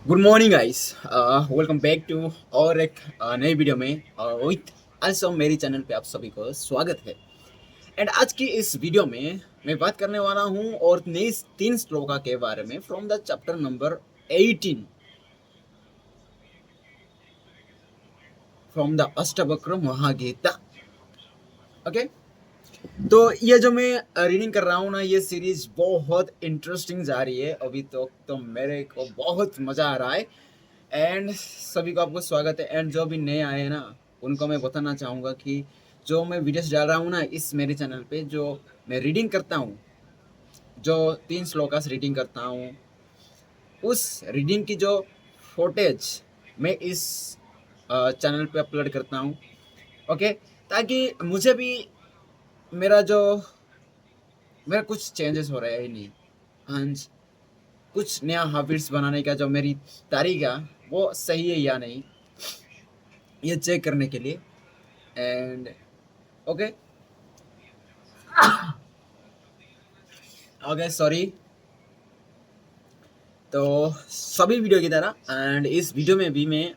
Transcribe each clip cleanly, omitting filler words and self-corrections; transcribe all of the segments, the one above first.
Good morning guys. Welcome back to और एक नई वीडियो में विथ आल्सो मेरी चैनल पे आप सभी को स्वागत है। एंड आज की इस वीडियो में मैं बात करने वाला हूँ और नई तीन श्लोका के बारे में from the chapter number 18 from the Ashtavakra Mahageeta. Okay, तो ये जो मैं रीडिंग कर रहा हूँ ना, ये सीरीज बहुत इंटरेस्टिंग जा रही है अभी तो मेरे को बहुत मज़ा आ रहा है। एंड सभी को आपको स्वागत है। एंड जो भी नए आए हैं ना, उनको मैं बताना चाहूँगा कि जो मैं वीडियोस डाल रहा हूँ ना इस मेरे चैनल पे, जो मैं रीडिंग करता हूँ, जो 3 श्लोकास रीडिंग करता हूँ, उस रीडिंग की जो फुटेज मैं इस चैनल पे अपलोड करता हूँ। ओके, ताकि मुझे भी मेरा जो मेरा कुछ चेंजेस हो रहे हैं नहीं, एंड कुछ नया हैबिट्स बनाने का जो मेरी तरीका वो सही है या नहीं, ये चेक करने के लिए। And okay, okay sorry. तो सभी वीडियो की तरह एंड इस वीडियो में भी मैं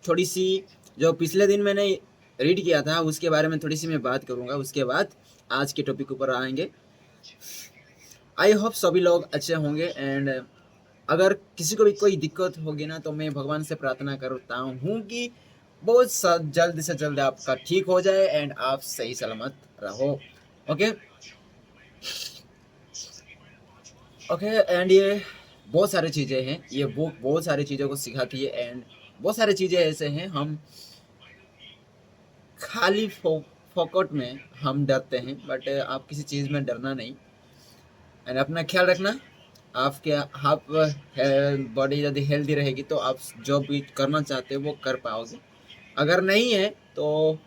थोड़ी सी जो पिछले दिन मैंने रीड किया था उसके बारे में थोड़ी सी मैं बात करूँगा। उसके बाद आज के टॉपिक ऊपर आएंगे। आई होप सभी लोग अच्छे होंगे। एंड अगर किसी को भी कोई दिक्कत होगी ना, तो मैं भगवान से प्रार्थना करता हूँ कि बहुत जल्द से जल्द आपका ठीक हो जाए एंड आप सही सलामत रहो। Okay, okay. एंड ये बहुत सारी चीज़ें हैं, ये बुक बहुत सारी चीज़ों को सिखाती है। एंड बहुत सारी चीज़ें ऐसे हैं, हम खाली फोकट में हम डरते हैं, बट आप किसी चीज़ में डरना नहीं। एंड अपना ख्याल रखना। आपके आप बॉडी यदि हेल्दी रहेगी तो आप जो भी करना चाहते हो वो कर पाओगे। अगर नहीं है तो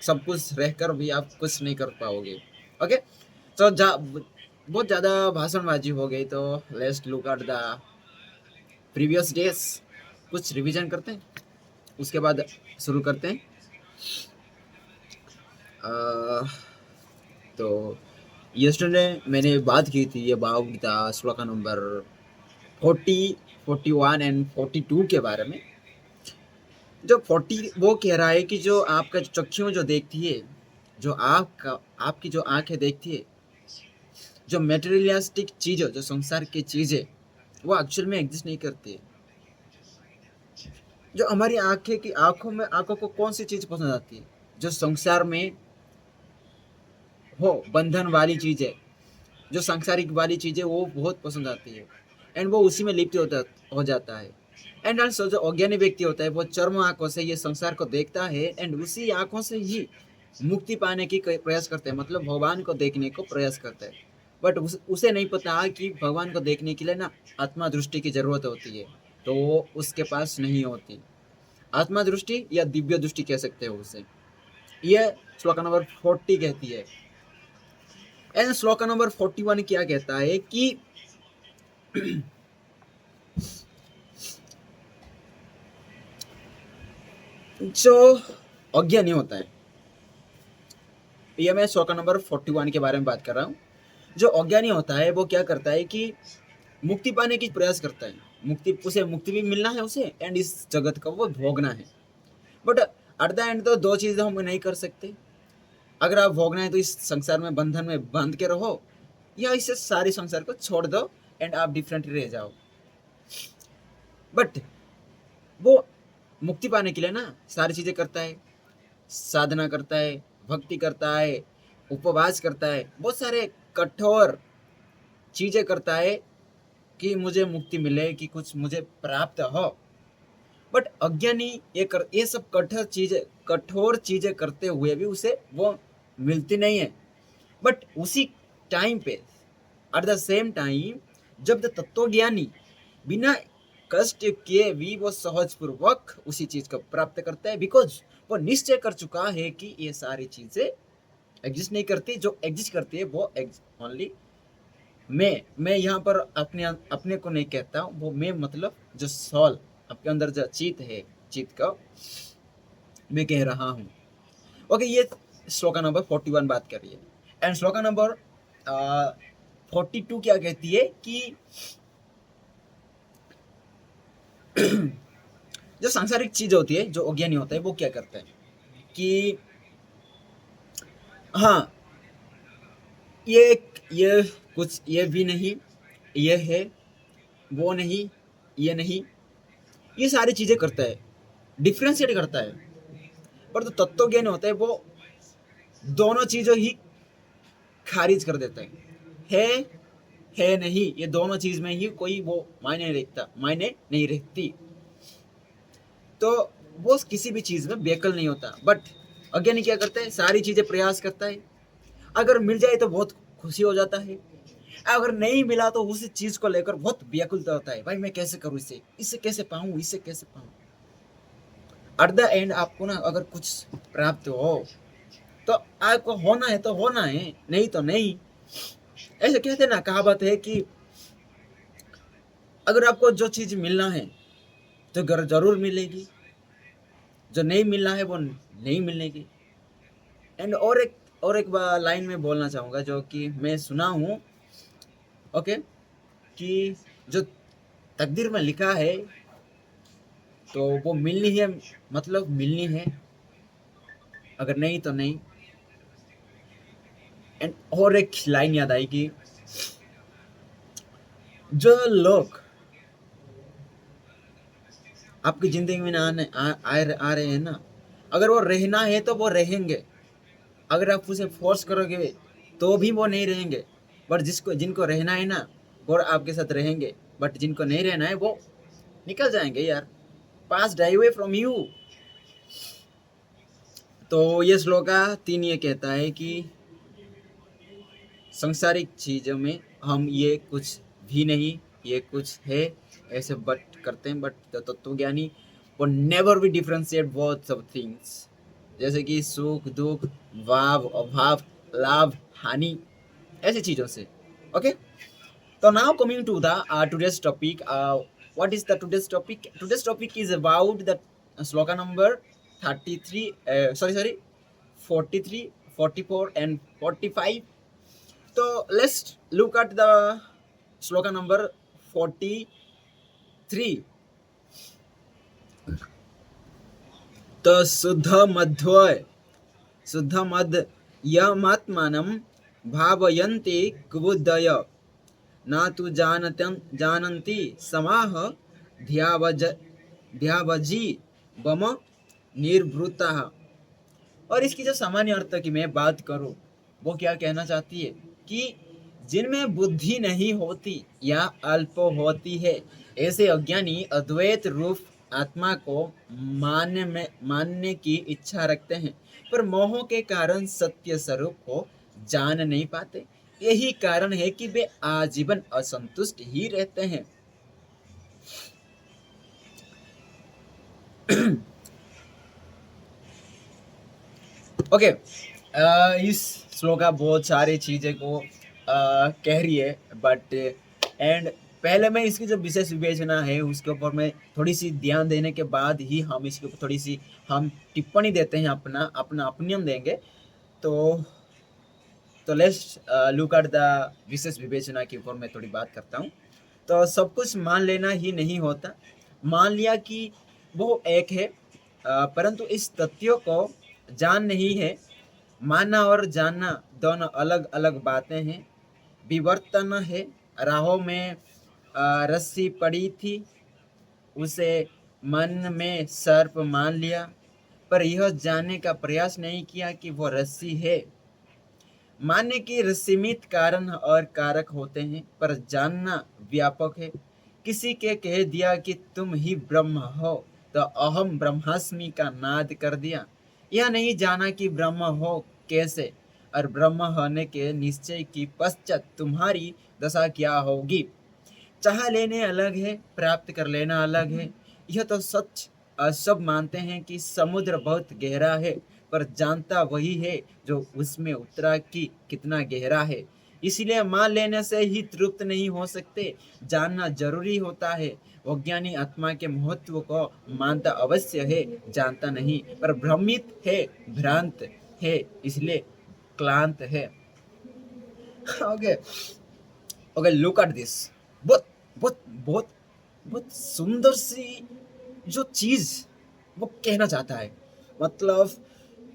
सब कुछ रहकर भी आप कुछ नहीं कर पाओगे। ओके, तो बहुत ज़्यादा भाषणबाजी हो गई, तो let's look at the previous days. कुछ रिवीजन करते हैं, उसके बाद शुरू करते हैं। अ, तो यस्टरडे मैंने बात की थी ये भागवत गीता श्लोका नंबर 40, 41 एंड 42 के बारे में। जो 40 वो कह रहा है कि जो आपका चक्षु जो देखती है, जो आपकी जो आंखें देखती है, जो मेटेरियलिस्टिक चीज़ें, जो संसार की चीज़ें, वो एक्चुअल में एग्जिस्ट नहीं करती है। जो हमारी आंखों को कौन सी चीज़ पसंद आती है? जो संसार में हो, बंधन वाली चीज़ें, जो सांसारिक वाली चीज़ें वो बहुत पसंद आती है। एंड वो उसी में लिप्त हो जाता है। एंड ऑल्सो जो अज्ञानी व्यक्ति होता है वो चर्म आंखों से ये संसार को देखता है एंड उसी आंखों से ही मुक्ति पाने की प्रयास करते हैं, मतलब भगवान को देखने को प्रयास करता है। बट उसे नहीं पता कि भगवान को देखने के लिए ना आत्मा दृष्टि की जरूरत होती है, तो वो उसके पास नहीं होती। आत्मा दृष्टि या दिव्य दृष्टि कह सकते हो उसे। ये श्लोक नंबर 40 कहती है। एंड श्लोक नंबर 41 क्या कहता है कि जो अज्ञानी होता है, ये मैं श्लोक नंबर 41 के बारे में बात कर रहा हूँ। जो अज्ञानी होता है वो क्या करता है कि मुक्ति पाने की प्रयास करता है। मुक्ति भी मिलना है उसे एंड इस जगत का वो भोगना है। बट एट द एंड तो दो चीज़ें हम नहीं कर सकते। अगर आप भोगना है तो इस संसार में बंधन में बांध के रहो, या इसे सारे संसार को छोड़ दो एंड आप डिफरेंट रह जाओ। बट वो मुक्ति पाने के लिए ना सारी चीज़ें करता है, साधना करता है, भक्ति करता है, उपवास करता है, बहुत सारे कठोर चीज़ें करता है कि मुझे मुक्ति मिले, कि कुछ मुझे प्राप्त हो। बट अज्ञानी ये सब कठोर चीज़ें करते हुए भी उसे वो मिलती नहीं है। बट उसी टाइम पे, एट द सेम टाइम, जब द तत्वज्ञानी बिना कष्ट किए भी वो सहज पूर्वक उसी चीज को प्राप्त करता है, बिकॉज वो निश्चय कर चुका है कि ये सारी चीजें एग्जिस्ट नहीं करती। जो एग्जिस्ट करती है वो ओनली मैं यहाँ पर अपने को नहीं कहता हूँ, वो मैं मतलब जो सोल आपके अंदर जो चित है, चित का मैं कह रहा हूँ। ओके, ये श्लोका नंबर 41 बात कर रही है। एंड श्लोका नंबर 42 क्या कहती है कि जो सांसारिक चीज होती है, जो अज्ञानी होता है, वो क्या करता है कि हाँ, ये कुछ, ये भी नहीं, ये है, वो नहीं, ये नहीं, ये सारी चीजें करता है, डिफ्रेंशिएट करता है। पर जो तत्व ज्ञान होता है वो दोनों चीजों ही खारिज कर देता है नहीं, ये दोनों चीज में ही कोई वो मायने नहीं रहती। तो वो किसी भी चीज में बेकल नहीं होता। बट अज्ञानी क्या करता है, सारी चीजें प्रयास करता है, अगर मिल जाए तो बहुत खुशी हो जाता है, अगर नहीं मिला तो उस चीज को लेकर बहुत व्याकुलता होता है, भाई मैं कैसे करूं, इसे कैसे पाऊं, इसे कैसे पाऊं। एट द एंड आपको ना अगर कुछ प्राप्त हो तो आपको होना है तो होना है, नहीं तो नहीं। ऐसे कहते ना, कहावत है कि अगर आपको जो चीज मिलना है तो जरूर मिलेगी, जो नहीं मिलना है वो नहीं मिलेगी। एंड और एक लाइन में बोलना चाहूंगा जो कि मैं सुना हूँ, ओके, कि जो तकदीर में लिखा है तो वो मिलनी है, मतलब मिलनी है, अगर नहीं तो नहीं। एंड और एक लाइन याद आई कि जो लोग आपकी जिंदगी में आ रहे हैं ना, अगर वो रहना है तो वो रहेंगे, अगर आप उसे फोर्स करोगे तो भी वो नहीं रहेंगे। बट जिनको रहना है ना वो आपके साथ रहेंगे, बट जिनको नहीं रहना है वो निकल जाएंगे यार, पास डाई अवे फ्रॉम यू। तो ये श्लोका 3 ये कहता है कि संसारिक चीजों में हम ये कुछ भी नहीं, ये कुछ है, ऐसे बट करते हैं। बट तत्वज्ञानी वो नेवर भी डिफरेंशिएट बोथ ऑफ थिंग्स, जैसे कि सुख दुख, भाव अभाव, लाभ हानि, ऐसी चीजों से। ओके, तो now coming to the today's topic, what is the today's topic is about the sloka number 33, sorry 43, 44 and 45. So let's look at the sloka number 43. तो शुद्ध मद यमात्मानं भावयन्ति कुबुद्धय, न तु जानन्ति समाह ध्यावजी बम निर्वृता। और इसकी जो सामान्य अर्थ की मैं बात करूं, वो क्या कहना चाहती है कि जिनमें बुद्धि नहीं होती या अल्प होती है, ऐसे अज्ञानी अद्वैत रूप आत्मा को मानने की इच्छा रखते हैं, पर मोह के कारण सत्य स्वरूप को जान नहीं पाते। यही कारण है कि वे आजीवन असंतुष्ट ही रहते हैं। ओके, इस श्लोका बहुत सारी चीजें को कह रही है, बट एंड पहले मैं इसकी जो विशेष विवेचना है उसके ऊपर मैं थोड़ी सी ध्यान देने के बाद ही हम इसके ऊपर थोड़ी सी हम टिप्पणी देते हैं, अपना अपना ओपिनियन देंगे। तो लेट्स लुक एट द विशेष विवेचना के ऊपर मैं थोड़ी बात करता हूँ। तो सब कुछ मान लेना ही नहीं होता। मान लिया कि वो एक है, परंतु इस तथ्यों को जान नहीं है। मानना और जानना दोनों अलग अलग बातें हैं। विवर्तन है, राहों में रस्सी पड़ी थी, उसे मन में सर्प मान लिया, पर यह जानने का प्रयास नहीं किया कि वो रस्सी है। मानने के सीमित कारण और कारक होते हैं, पर जानना व्यापक है। किसी के कह दिया कि तुम ही ब्रह्म हो तो अहम ब्रह्मास्मि का नाद कर दिया। यह नहीं जाना कि ब्रह्म हो कैसे, और ब्रह्म होने के निश्चय की पश्चात तुम्हारी दशा क्या होगी। चाह लेने अलग है, प्राप्त कर लेना अलग है। यह तो सच सब मानते हैं कि समुद्र बहुत गहरा है, पर जानता वही है जो उसमें उतरा कि कितना गहरा है। इसलिए मान लेने से ही तृप्त नहीं हो सकते, जानना जरूरी होता है। अज्ञानी आत्मा के महत्व को मानता अवश्य है, जानता नहीं, पर भ्रमित है, भ्रांत है, इसलिए क्लांत है। Okay, okay, look at this. बहुत बहुत बहुत बहुत सुंदर सी जो चीज वो कहना चाहता है। मतलब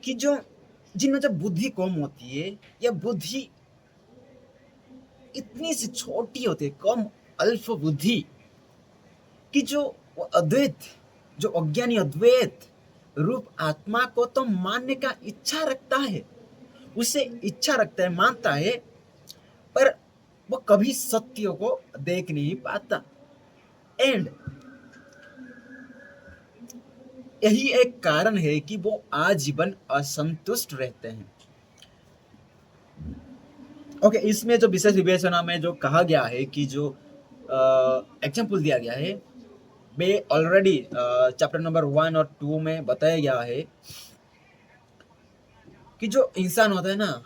कि जो जिनमें जब बुद्धि कम होती है या बुद्धि इतनी सी छोटी होती है, कम अल्प बुद्धि, कि जो वो अद्वैत, जो अज्ञानी अद्वैत रूप आत्मा को तो मानने का इच्छा रखता है, उसे इच्छा रखता है, मानता है, पर वो कभी सत्य को देख नहीं पाता। एंड यही एक कारण है कि वो आजीवन असंतुष्ट रहते हैं। ओके, इसमें जो विशेष विवेचना में जो कहा गया है कि जो एग्जाम्पल दिया गया है, वे ऑलरेडी चैप्टर नंबर 1 और 2 में बताया गया है कि जो इंसान होता है ना,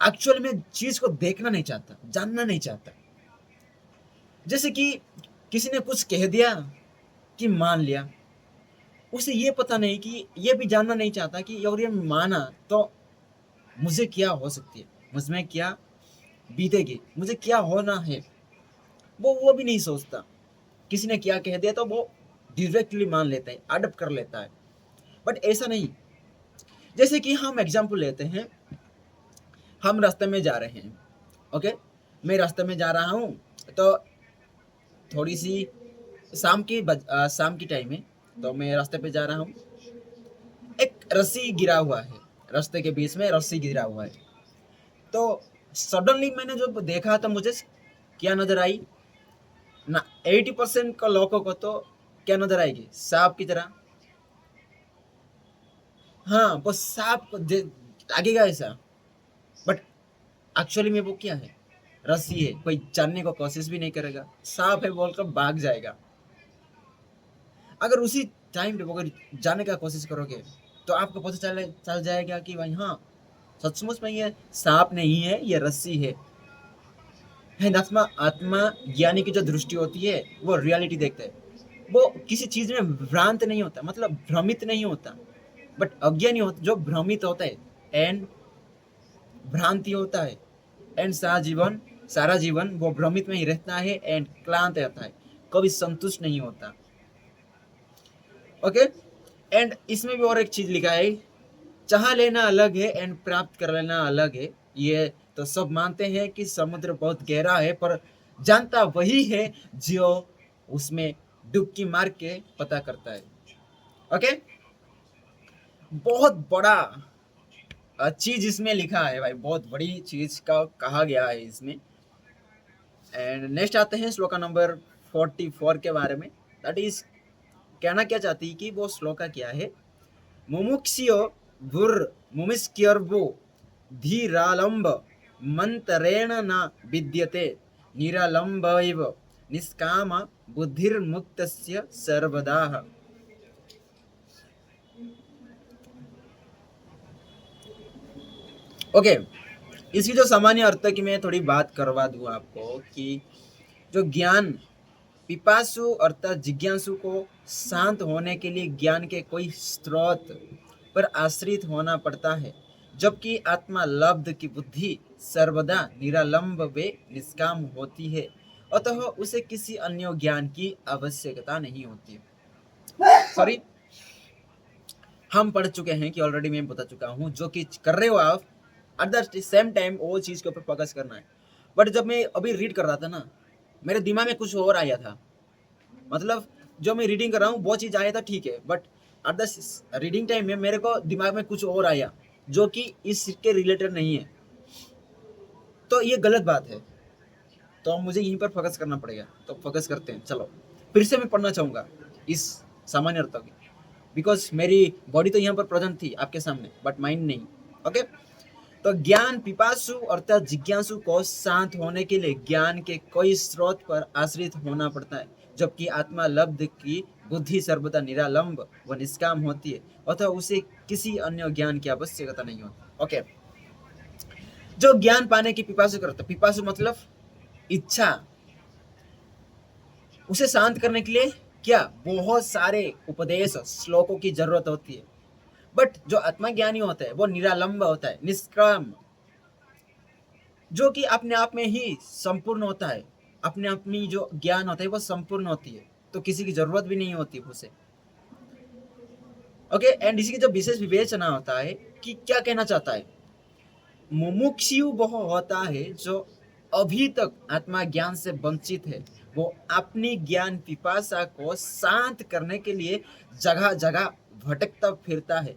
एक्चुअल में चीज को देखना नहीं चाहता, जानना नहीं चाहता। जैसे कि किसी ने कुछ कह दिया कि मान लिया, उसे ये पता नहीं कि ये भी जानना नहीं चाहता कि अगर ये माना तो मुझे क्या हो सकती है, मुझमें क्या बीतेगी, मुझे क्या होना है, वो भी नहीं सोचता। किसी ने क्या कह दिया तो वो डायरेक्टली मान लेता है, अडप्ट कर लेता है। बट ऐसा नहीं। जैसे कि हम एग्जाम्पल लेते हैं, हम रास्ते में जा रहे हैं, ओके, मैं रास्ते में जा रहा हूँ, तो थोड़ी सी शाम की टाइम है, तो मैं रास्ते पे जा रहा हूँ, एक रस्सी गिरा हुआ है, रास्ते के बीच में रस्सी गिरा हुआ है। तो सडनली मैंने जो देखा तो मुझे क्या नजर आई ना, 80% का लोगों को तो क्या नजर आएगी, सांप की तरह। हाँ, वो सांप को लगेगा ऐसा, बट एक्चुअली में वो क्या है, रस्सी है, कोई जानने को कोशिश भी नहीं करेगा, सांप है बोलकर भाग जाएगा। अगर उसी टाइम पे अगर जाने का कोशिश करोगे तो आपको पता चल जाएगा कि भाई हाँ, सचमुच में ये सांप नहीं है, ये रस्सी है। आत्मा आत्मा ज्ञानी की जो दृष्टि होती है वो रियलिटी देखता है, वो किसी चीज में भ्रांत नहीं होता, मतलब भ्रमित नहीं होता। बट अज्ञानी जो भ्रमित होता है एंड भ्रांति होता है, एंड सारा जीवन वो भ्रमित में ही रहता है एंड क्लांत रहता है, कभी संतुष्ट नहीं होता। ओके, एंड इसमें भी और एक चीज लिखा है, चाह लेना अलग है एंड प्राप्त कर लेना अलग है। ये तो सब मानते हैं कि समुद्र बहुत गहरा है, पर जानता वही है जो उसमें डुबकी मार के पता करता है। ओके, बहुत बड़ा चीज इसमें लिखा है भाई, बहुत बड़ी चीज का कहा गया है इसमें। एंड नेक्स्ट आते हैं श्लोका नंबर 44 के बारे में। दैट इज कहना क्या चाहती है कि वो श्लोका क्या है, मुमुक्षियो भुर मुमिस्क्यर्वो धीरालंब मंतरेण न विद्यते निरालंबैव निष्काम बुद्धिर्मुक्तस्य सर्वदा। ओके, इसकी जो सामान्य अर्थ की मैं थोड़ी बात करवा दूं आपको कि जो ज्ञान पिपासु अर्थात जिज्ञासु को शांत होने के लिए ज्ञान के कोई स्रोत पर आश्रित होना पड़ता है, जबकि आत्मा लब्ध की बुद्धि सर्वदा निरालंब व निष्काम होती है, अतः उसे किसी अन्य ज्ञान की आवश्यकता नहीं होती। सॉरी, हम पढ़ चुके हैं कि ऑलरेडी मैं बता चुका हूँ, जो कि कर रहे हो आप एट द सेम टाइम वो चीज के ऊपर फोकस करना है। बट जब मैं अभी रीड कर रहा था ना, मेरे दिमाग में कुछ और आया था, मतलब जो मैं रीडिंग कर रहा हूँ वो चीज आया था, ठीक है, but at the reading time में मेरे को दिमाग में कुछ और आया जो कि इसके रिलेटेड नहीं है, तो ये गलत बात है। तो मुझे यहीं पर फोकस करना पड़ेगा, तो फोकस करते हैं। चलो फिर से मैं पढ़ना चाहूंगा इस सामान्य अर्थों की, बिकॉज मेरी बॉडी तो यहाँ पर प्रेजेंट थी आपके सामने, बट माइंड नहीं। ओके, तो ज्ञान पिपासु अर्थात जिज्ञासु को शांत होने के लिए ज्ञान के कोई स्रोत पर आश्रित होना पड़ता है, जबकि आत्मा लब्ध की बुद्धि सर्वदा निरालंब व निष्काम होती है, अतः उसे किसी अन्य ज्ञान की आवश्यकता नहीं होती। ओके, जो ज्ञान पाने की पिपासु करता, पिपासु मतलब इच्छा, उसे शांत करने के लिए क्या बहुत सारे उपदेश श्लोकों की जरूरत होती है। बट जो आत्मज्ञानी होता है वो निरालंब होता है, निष्काम, जो कि अपने आप में ही संपूर्ण होता है, अपने आप में जो ज्ञान होता है वो संपूर्ण होती है, तो किसी की जरूरत भी नहीं होती उसे। ओके, एंड इसी की जो विशेष विवेचना होता है कि क्या कहना चाहता है। मुमुक्षु वह होता है जो अभी तक आत्मा ज्ञान से वंचित है, वो अपनी ज्ञान पिपासा को शांत करने के लिए जगह जगह भटकता फिरता है,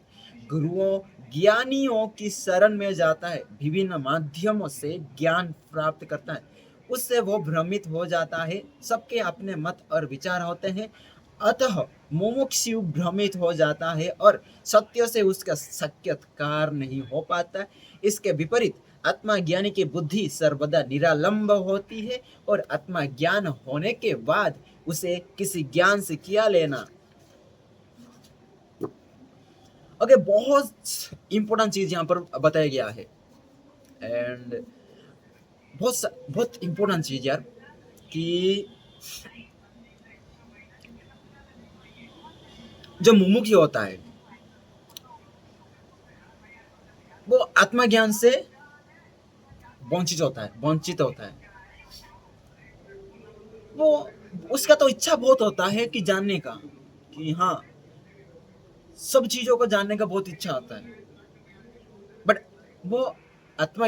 गुरुओं ज्ञानियों की शरण में जाता है, विभिन्न माध्यमों से ज्ञान प्राप्त करता है, उससे वो भ्रमित हो जाता है। सबके अपने मत और विचार होते हैं, अतः मुमुक्षु भ्रमित हो जाता है और सत्य से उसका साक्षात्कार नहीं हो पाता। इसके विपरीत आत्मा ज्ञानी की बुद्धि सर्वदा निरालंब होती है और आत्मा ज्ञान होने के बाद उसे किसी ज्ञान से क्या लेना। ओके, बहुत इंपॉर्टेंट चीज यहाँ पर बताया गया है, एंड बहुत इंपॉर्टेंट चीज यार, कि जो मुमुक्षु होता है वो आत्मा ज्ञान से वंचित होता है। वो उसका तो इच्छा बहुत होता है कि जानने का, कि हाँ सब चीजों को जानने का बहुत इच्छा होता है, बट वो आत्मा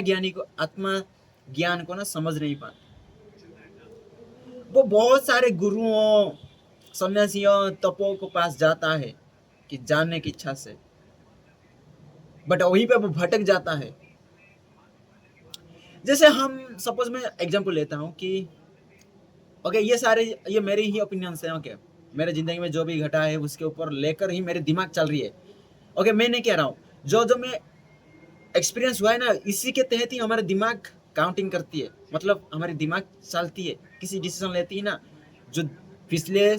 ज्ञान को ना समझ नहीं पाता। वो बहुत सारे गुरुओं सन्यासियों तपों को पास जाता है कि जानने की इच्छा से, बट वहीं पे वो भटक जाता है। जैसे हम सपोज मैं एग्जांपल लेता हूँ कि ओके, ये मेरे ही ओपिनियंस हैं। ओके, मेरे जिंदगी में जो भी घटा है उसके ऊपर लेकर ही मेरे दिमाग चल रही है। ओके, मैं नहीं कह रहा हूँ, जो मैं एक्सपीरियंस हुआ है ना, इसी के तहत ही हमारा दिमाग काउंटिंग करती है, मतलब हमारी दिमाग चलती है, किसी डिसीजन लेती है ना, जो पिछले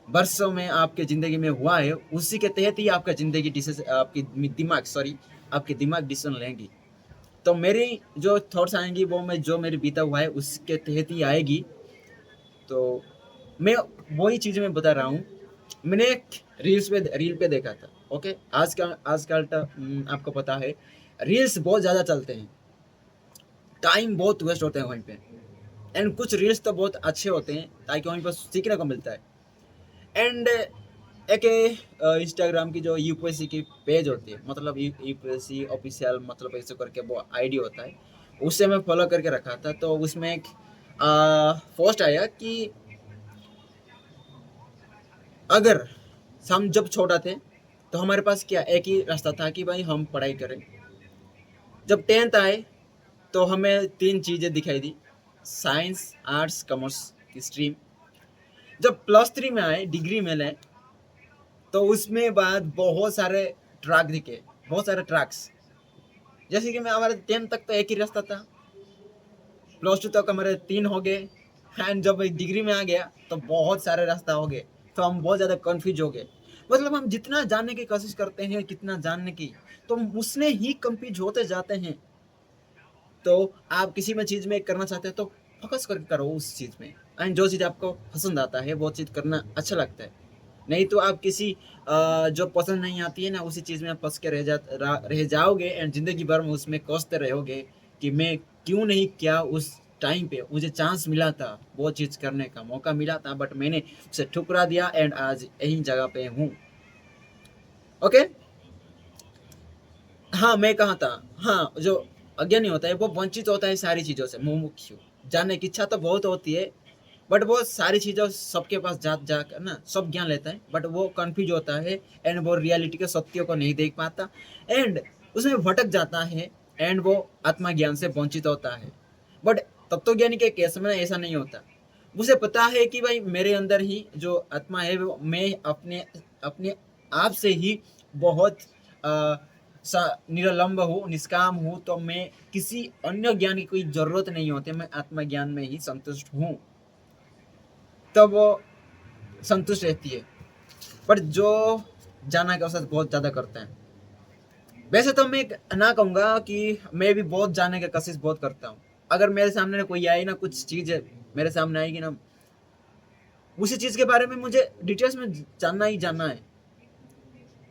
वर्षों में आपके ज़िंदगी में हुआ है उसी के तहत ही आपका ज़िंदगी आपके दिमाग डिसीजन लेंगी। तो मेरी जो थॉट्स आएंगी वो मैं जो मेरी बीता हुआ है उसके तहत ही आएगी। तो मैं वही चीज़ मैं बता रहा हूँ। मैंने एक रील पे देखा था। ओके, आजकल तो आपको पता है रील्स बहुत ज़्यादा चलते हैं, टाइम बहुत वेस्ट होते हैं वहीं पे, एंड कुछ रील्स तो बहुत अच्छे होते हैं ताकि वहीं पर सीखने को मिलता है। एंड एक इंस्टाग्राम की जो यूपीएससी की पेज होती है, मतलब यूपीएससी ऑफिशियल, मतलब ऐसे करके वो आईडी होता है, उससे मैं फॉलो करके रखा था। तो उसमें एक पोस्ट आया कि अगर हम जब छोटा थे तो हमारे पास क्या एक ही रास्ता था कि भाई हम पढ़ाई करें। जब 10th आए तो हमें 3 चीज़ें दिखाई दी, साइंस आर्ट्स कॉमर्स की स्ट्रीम। जब +3 में आए, डिग्री में लें, तो उसमें बाद बहुत सारे ट्रैक दिखे, बहुत सारे ट्रैक्स। जैसे कि मैं हमारे 10th तक तो एक ही रास्ता था, +2 तक हमारे 3 हो गए, एंड जब डिग्री में आ गया तो बहुत सारे रास्ता हो गए, तो हम बहुत ज़्यादा कन्फ्यूज हो गए। मतलब हम जितना जानने की कोशिश करते हैं, कितना जानने की, तो उसने ही कंफ्यूज होते जाते हैं। तो आप किसी में चीज़ में करना चाहते हैं तो फोकस करके करो उस चीज़ में, एंड जो चीज़ आपको पसंद आता है वो चीज़ करना अच्छा लगता है। नहीं तो आप किसी जो पसंद नहीं आती है ना उसी चीज़ में फंस के रह जाओगे, एंड ज़िंदगी भर में उसमें कोसते रहोगे कि मैं क्यों नहीं किया उस टाइम पे, मुझे चांस मिला था, वो चीज़ करने का मौका मिला था, बट मैंने उसे ठुकरा दिया, एंड आज यही जगह पे हूँ। ओके, हाँ मैं कहा था, हाँ जो अज्ञानी होता है वो वंचित होता है सारी चीज़ों से, मुमुक्षु। जानने की इच्छा तो बहुत होती है, बट वो सारी चीज़ों सबके पास जाकर ना सब ज्ञान लेता है, बट वो कंफ्यूज होता है, एंड वो रियलिटी के सत्यों को नहीं देख पाता, एंड उसमें भटक जाता है, एंड वो आत्मा ज्ञान से वंचित होता है। बट तत्वज्ञानी के केस में ऐसा नहीं होता। उसे पता है कि भाई मेरे अंदर ही जो आत्मा है वो मैं अपने अपने आप से ही बहुत निरालंब हूँ, निष्काम हूँ, तो मैं किसी अन्य ज्ञान की कोई ज़रूरत नहीं होती, मैं आत्मा ज्ञान में ही संतुष्ट हूँ, तब वो संतुष्ट रहती है। पर जो जाना का अवसर बहुत ज़्यादा करता है, वैसे तो मैं ना कहूँगा कि मैं भी बहुत जानने की कोशिश बहुत करता हूँ। अगर मेरे सामने कोई आई ना, कुछ चीज़ मेरे सामने आएगी ना, उसी चीज़ के बारे में मुझे डिटेल्स में जानना ही जानना है।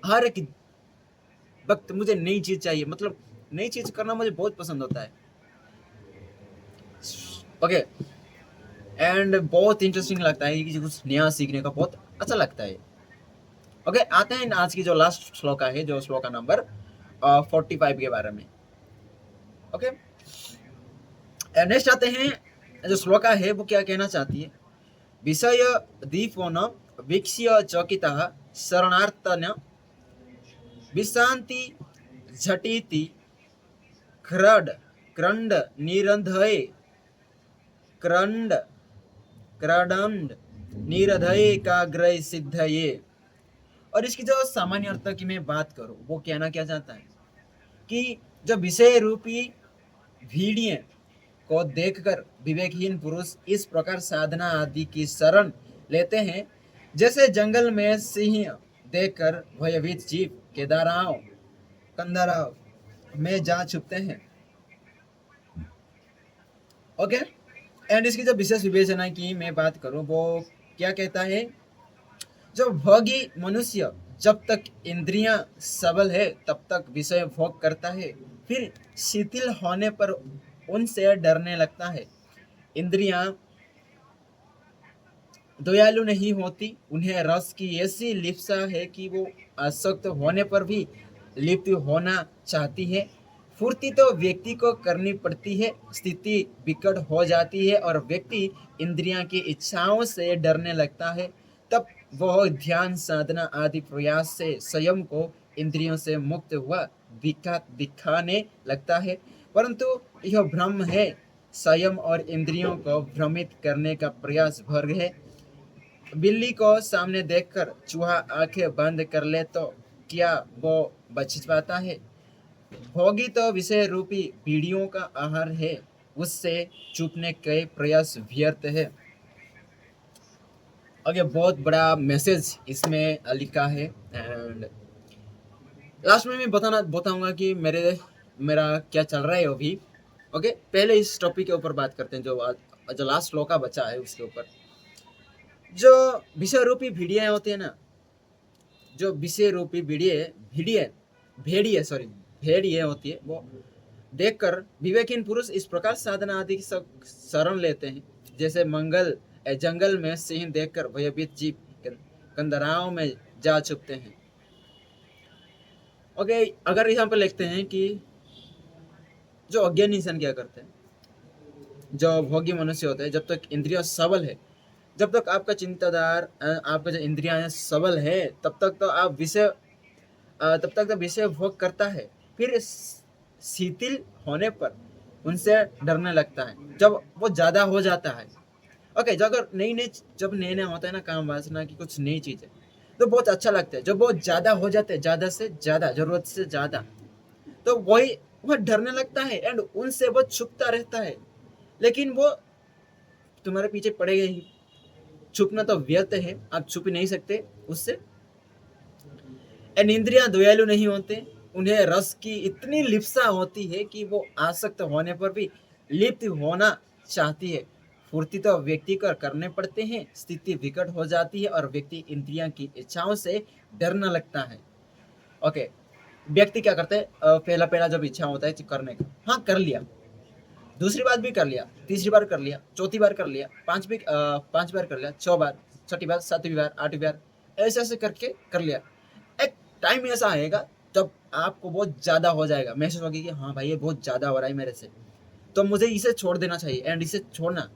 हर एक वक्त मुझे नई चीज़ चाहिए, मतलब नई चीज़ करना मुझे बहुत पसंद होता है। ओके, एंड बहुत इंटरेस्टिंग लगता है कि कुछ नया सीखने का बहुत अच्छा लगता है। ओके, आते हैं आज की जो लास्ट श्लोका है, जो श्लोका नंबर 45 के बारे में। ओके, नेक्स्ट आते हैं, जो श्लोका है वो क्या कहना चाहती है। विषय दीपो न वीक्ष्य चकितः शरणार्थन विशांति झटिति क्रड क्रंड निरंधये क्रंड क्रदंड निरधये काग्रय सिद्धये। और इसकी जो सामान्य अर्थ की मैं बात करूं, वो कहना क्या चाहता है कि जो विषय रूपी भीड़िए को देखकर विवेकहीन पुरुष इस प्रकार साधना आदि की शरण लेते हैं, जैसे जंगल में सिंह देखकर भयभीत जीव केदाराओं कंदराओं में जा छुपते हैं। ओके, एंड इसकी जो विशेष विवेचना की मैं बात करूं, वो क्या कहता है। जो भोगी मनुष्य जब तक इंद्रियां सबल है तब तक विषय भोग करता है, फिर शिथिल होने पर उनसे डरने लगता है। इंद्रियां दयालु नहीं होती, उन्हें रस की ऐसी लिप्सा है कि वो आसक्त होने पर भी लिप्त होना चाहती है। फुर्ती तो व्यक्ति को करनी पड़ती है, स्थिति विकट हो जाती है और व्यक्ति इंद्रियां की इच्छाओं से डरने लगता है। तब वह ध्यान साधना आदि प्रयास से स्वयं को इंद्रियों से मुक्त हुआ दिखाने लगता है, परंतु यह भ्रम है। स्वयं और इंद्रियों को भ्रमित करने का प्रयास भर है। बिल्ली को सामने देखकर चूहा आंखें बंद कर ले तो क्या वो बच पाता है। भोगी तो विषय रूपी पीढ़ियों का आहार है, उससे छुपने के प्रयास व्यर्थ है। आगे बहुत बड़ा मैसेज इसमें लिखा है। एंड लास्ट में मैं बताऊंगा कि मेरा क्या चल रहा है अभी। ओके, पहले इस टॉपिक के ऊपर बात करते हैं, जो लास्ट श्लोका बचा है उसके ऊपर। जो विषय रूपी भेड़िया होती है ना, जो विषय रूपी भेड़िए होती है, वो देखकर विवेकहीन पुरुष इस प्रकार साधना आदि की शरण लेते हैं, जैसे जंगल में सिंह देखकर भयभीत जीव कंदराओं में जा छुपते हैं। ओके, अगर यहाँ पर लिखते हैं कि जो अज्ञानी इंसान क्या करते हैं, जो भोगी मनुष्य होते हैं, जब तक इंद्रिय सबल है, जब तक आपका चिंताधार आपका जो इंद्रियां सबल है, तब तक तो विषय भोग करता है। फिर शिथिल होने पर उनसे डरने लगता है, जब वो ज्यादा हो जाता है। ओके, जब नए नए होता है ना काम वासना की कुछ नई चीज है, तो बहुत अच्छा लगता है। जब बहुत ज्यादा हो जाते हैं, ज्यादा से ज्यादा, जरूरत से ज्यादा, तो वह डरने लगता है एंड उनसे वो छुपता रहता है। लेकिन वो तुम्हारे पीछे पड़ेगा ही। छुपना तो व्यर्थ है, आप छुप नहीं सकते उससे। इंद्रियां दयालु नहीं होते, उन्हें रस की इतनी लिप्सा होती है कि वो आसक्त होने पर भी लिप्त होना चाहती है। फुर्ती तो व्यक्ति को करने पड़ते हैं, स्थिति विकट हो जाती है और व्यक्ति इंद्रियां की इच्छाओं से डरने लगता है। ओके, व्यक्ति क्या करते हैं, पहला पहला जब इच्छा होता है करने का, हाँ कर लिया, दूसरी बार भी कर लिया, तीसरी बार कर लिया, चौथी बार कर लिया, पांच बार कर लिया, 6 बार, छठी बार, 7वीं बार, 8वीं बार, ऐसे ऐसे करके कर लिया। एक टाइम ऐसा आएगा जब आपको बहुत ज्यादा हो जाएगा, महसूस होगी कि हाँ भाई ये बहुत ज्यादा हो रहा है मेरे से, तो मुझे इसे छोड़ देना चाहिए। एंड इसे छोड़ना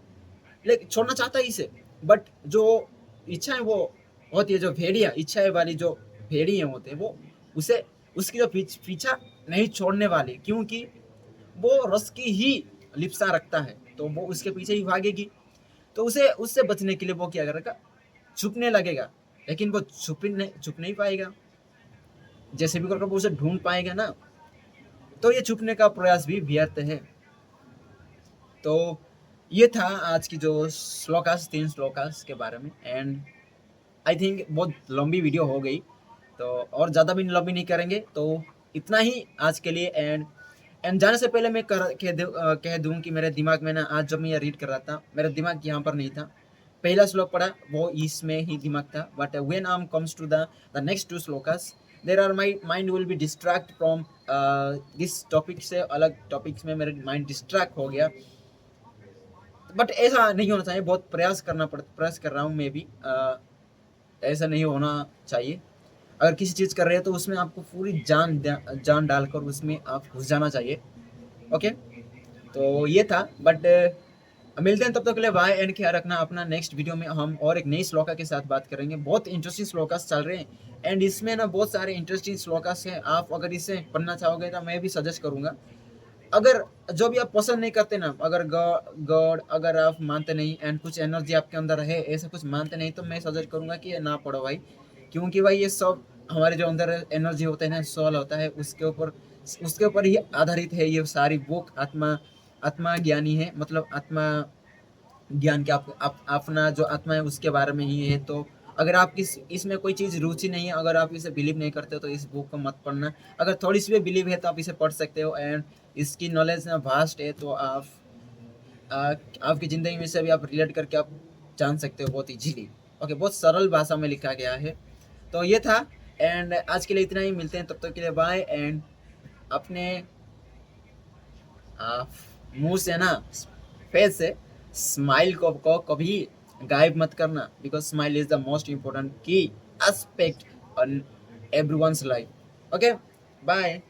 चाहता है इसे, बट जो इच्छा है वो होती है, जो भेड़िया इच्छा वाली जो भेड़िए होते हैं, वो उसे उसकी जो पीछा नहीं छोड़ने वाले, क्योंकि वो रस की ही लिप्सा रखता है, तो वो उसके पीछे ही भागेगी। तो उसे उससे बचने के लिए वो क्या करेगा, छुपने लगेगा। लेकिन वो छुप नहीं पाएगा, जैसे भी करके वो उसे ढूंढ पाएगा ना, तो ये छुपने का प्रयास भी व्यर्थ है। तो ये था आज की जो श्लोकास, 3 श्लोकास के बारे में। एंड आई थिंक बहुत लंबी वीडियो हो गई, तो और ज़्यादा भी लंबी नहीं करेंगे, तो इतना ही आज के लिए। एंड जाने से पहले मैं कह दूं कि मेरे दिमाग में ना, आज जब मैं ये रीड कर रहा था, मेरा दिमाग यहाँ पर नहीं था। पहला श्लोक पढ़ा वो इसमें ही दिमाग था, but when I comes to the next 2 shlokas, there are my mind will be distract from this topic से, अलग टॉपिक्स में मेरा माइंड डिस्ट्रैक्ट हो गया। बट ऐसा नहीं होना चाहिए, बहुत प्रयास कर रहा हूँ मैं भी, ऐसा नहीं होना चाहिए। अगर किसी चीज़ कर रहे हैं तो उसमें आपको पूरी जान डालकर उसमें आप घुस जाना चाहिए। ओके, तो ये था। बट मिलते हैं तब तक के लिए, बाय एंड ख्याल रखना अपना। नेक्स्ट वीडियो में हम और एक नई श्लोका के साथ बात करेंगे। बहुत इंटरेस्टिंग श्लोकास चल रहे हैं एंड इसमें ना बहुत सारे इंटरेस्टिंग श्लोकास हैं। आप अगर इसे पढ़ना चाहोगे तो मैं भी सजेस्ट करूंगा। अगर जो भी आप पसंद नहीं करते ना, अगर गॉड अगर आप मानते नहीं एंड कुछ एनर्जी आपके अंदर है ऐसा कुछ मानते नहीं, तो मैं सजेस्ट करूंगा कि ये ना पढ़ो भाई। क्योंकि भाई ये सब हमारे जो अंदर एनर्जी होता है ना, सोल होता है, उसके ऊपर ही आधारित है ये सारी बुक। आत्मा आत्मा ज्ञानी है, मतलब आत्मा ज्ञान के अपना जो आत्मा है उसके बारे में ही है। तो अगर आप इसमें कोई चीज़ रुचि नहीं है, अगर आप इसे बिलीव नहीं करते तो इस बुक को मत पढ़ना। अगर थोड़ी सी भी बिलीव है तो आप इसे पढ़ सकते हो एंड इसकी नॉलेज ना वास्ट है, तो आपकी ज़िंदगी में से भी आप रिलेट करके आप जान सकते हो बहुत इजीली। ओके, बहुत सरल भाषा में लिखा गया है। तो ये था एंड आज के लिए इतना ही। मिलते हैं तब तक के लिए, बाय एंड अपने आ, मुंह से ना, फेस से स्माइल को कभी गायब मत करना, because smile is the most important key aspect on everyone's life. Okay, bye.